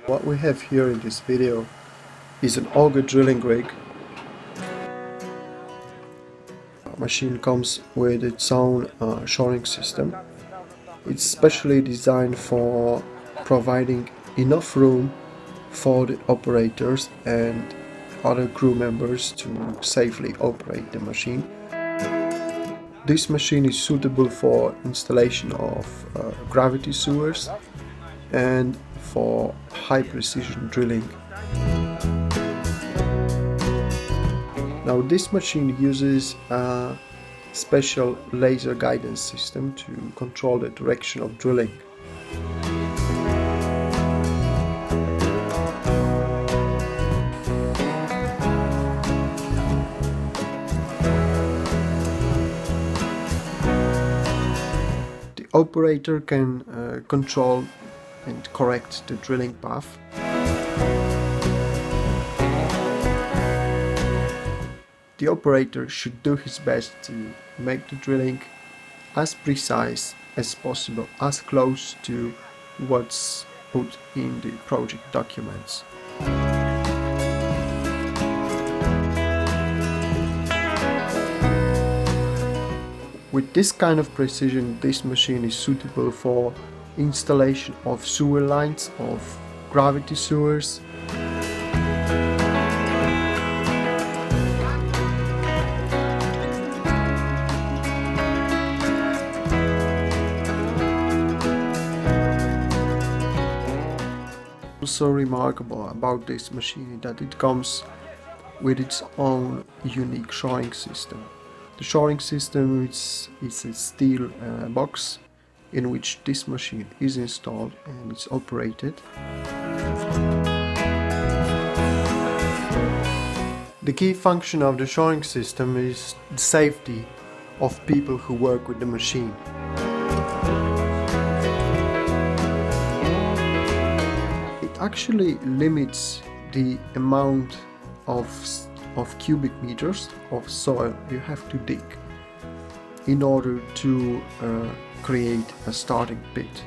What we have here in this video is an auger drilling rig. The machine comes with its own shoring system. It's specially designed for providing enough room for the operators and other crew members to safely operate the machine. This machine is suitable for installation of gravity sewers and for high precision drilling. Now this machine uses a special laser guidance system to control the direction of drilling. The operator can control and correct the drilling path. The operator should do his best to make the drilling as precise as possible, as close to what's put in the project documents. With this kind of precision, this machine is suitable for installation of sewer lines, of gravity sewers. Also remarkable about this machine is that it comes with its own unique shoring system. The shoring system is a steel box in which this machine is installed and it's operated. The key function of the shoring system is the safety of people who work with the machine. It actually limits the amount of cubic meters of soil you have to dig in order to create a starting pit.